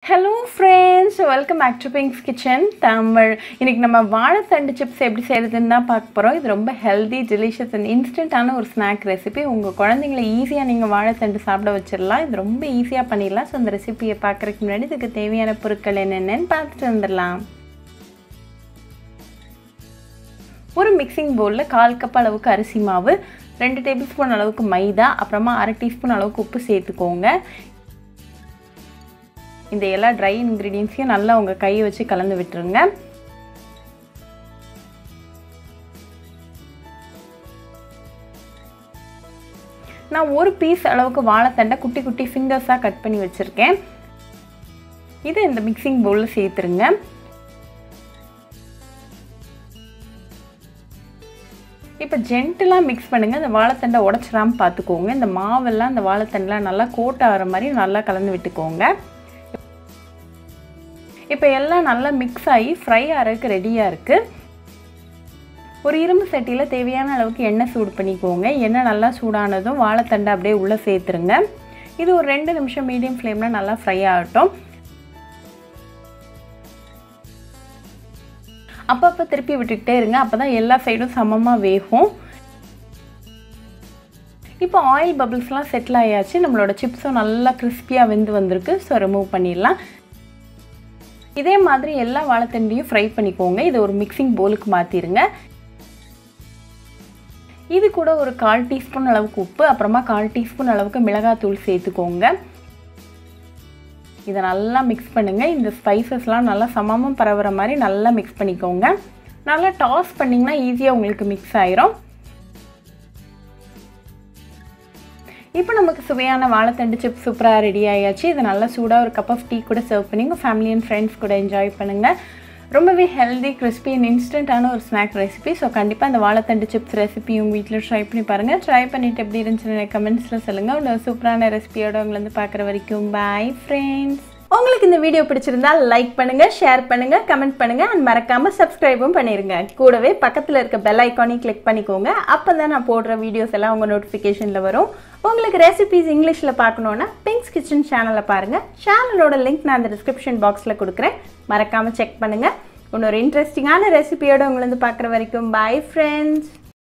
Hello friends, welcome back to Pink's Kitchen Tamil. இன்னைக்கு நம்ம வாழைத்தண்டு chips எப்படி செய்யறதுன்னு தான் பார்க்க போறோம். இது ரொம்ப healthy, delicious and instant ஆன ஒரு snack recipe. உங்க குழந்தைகளை ஈஸியா நீங்க வாழைத்தண்டு சாப்பிட வச்சிரலாம். இது ரொம்ப ஈஸியா பண்ணிடலாம். சோ இந்த ரெசிபியை பார்க்கறதுக்கு முன்னாடி இதுக்கு தேவையான பொருட்கள் என்னென்னன்னு பார்த்துட்டு வந்துடலாம். ஒரு மிக்சிங் பவுல்ல 1/4 கப் அளவுக்கு அரிசி மாவு, 2 டேபிள்ஸ்பூன் அளவுக்கு மைதா, அப்புறமா 1/2 டீஸ்பூன் அளவுக்கு உப்பு சேர்த்துக்கோங்க. இந்த எல்லா dry ingredients நல்லா உங்க கையை வச்சு கலந்து விட்டுருங்க. நான் ஒரு பீஸ் அளவுக்கு வாழைத்தண்டை குட்டி குட்டி ஃபிங்கர்ஸா கட் பண்ணி வச்சிருக்கேன். இதை இந்த மிக்சிங் பவுல்ல சேர்த்துருங்க. இப்போ ஜென்டிலா மிக்ஸ் பண்ணுங்க. இந்த வாழைத்தண்டை உடைச்சிராம பாத்துக்கோங்க. இந்த மாவெல்லாம் இந்த வாழைத்தண்டெல்லாம் நல்லா கோட் ஆகிற மாதிரி நல்லா கலந்து விட்டுக்கோங்க. இப்போ எல்லாம் நல்லா மிக்ஸ் ஆகி ஃப்ரை ஆகிறதுக்கு ரெடியாக இருக்குது. ஒரு இரும்பு சட்டியில் தேவையான அளவுக்கு எண்ணெய் சூடு பண்ணிக்கோங்க. எண்ணெய் நல்லா சூடானதும் வாழைத்தண்டை அப்படியே உள்ளே சேர்த்துருங்க. இது ஒரு 2 நிமிஷம் மீடியம் ஃப்ளேமில் நல்லா ஃப்ரை ஆகட்டும். அப்பப்போ திருப்பி விட்டுக்கிட்டே இருங்க. அப்போ தான் எல்லா சைடும் சமமாக வேகும். இப்போ ஆயில் பபிள்ஸ்லாம் செட்டில் ஆயாச்சு. நம்மளோட சிப்ஸும் நல்லா கிறிஸ்பியாக வெந்து வந்திருக்கு. ஸோ ரிமூவ் பண்ணிடலாம். இதே மாதிரி எல்லா வாழைத்தண்டையும் ஃப்ரை பண்ணிக்கோங்க. இது ஒரு மிக்சிங் பவுலுக்கு மாற்றிடுங்க. இது கூட ஒரு 1/4 டீஸ்பூன் அளவுக்கு உப்பு, அப்புறமா 1/4 டீஸ்பூன் அளவுக்கு மிளகாத்தூள் சேர்த்துக்கோங்க. இதை நல்லா மிக்ஸ் பண்ணுங்கள். இந்த ஸ்பைசஸ்லாம் நல்லா சமமாக பரவுற மாதிரி நல்லா மிக்ஸ் பண்ணிக்கோங்க. நல்லா டாஸ் பண்ணிங்கன்னா ஈஸியாக உங்களுக்கு மிக்ஸ் ஆயிரும். இப்போ நமக்கு சுவையான வாழைத்தண்டு சிப்ஸ் சூப்பராக ரெடி ஆயாச்சு. இது நல்லா சூடாக ஒரு கப் ஆஃப் டீ கூட சர்வ் பண்ணி உங்கள் ஃபேமிலி அண்ட் ஃப்ரெண்ட்ஸ் கூட என்ஜாய் பண்ணுங்கள். ரொம்பவே ஹெல்தி, கிறிஸ்பி அண்ட் இன்ஸ்டன்ட்டான ஒரு ஸ்நாக் ரெசிபி. ஸோ கண்டிப்பாக இந்த வாழைத்தண்டு சிப்ஸ் ரெசிபி உங்கள் வீட்டில் ட்ரை பண்ணி பாருங்கள். ட்ரை பண்ணிவிட்டு எப்படி இருந்துச்சுன்னு கமெண்ட்ஸில் சொல்லுங்கள். ஒரு சூப்பரான ரெசிபியோட உங்களை வந்து பார்க்குற வரைக்கும் பாய் ஃப்ரெண்ட்ஸ். உங்களுக்கு இந்த வீடியோ பிடிச்சிருந்தா லைக் பண்ணுங்க, ஷேர் பண்ணுங்க, கமெண்ட் பண்ணுங்க அண்ட் மறக்காம சப்ஸ்கிரைபும் பண்ணிருங்க. கூடவே பக்கத்துல இருக்க பெல் ஐகானை கிளிக் பண்ணிக்கோங்க. அப்பதான் நான் போடுற வீடியோஸ் எல்லாம் உங்க நோட்டிஃபிகேஷன்ல வரும். உங்களுக்கு ரெசிபிஸ் இங்கிலீஷ்ல பார்க்கணும்னா பிங்க்ஸ் கிச்சன் சேனலை பாருங்க. சேனலோட லிங்க் நான் அந்த டிஸ்கிரிப்ஷன் பாக்ஸ்ல கொடுக்குறேன். மறக்காம செக் பண்ணுங்க. இன்னொரு இன்ட்ரெஸ்டிங்கான ரெசிபியோட உங்களை வந்து பார்க்குற வரைக்கும் பாய் ஃப்ரெண்ட்ஸ்.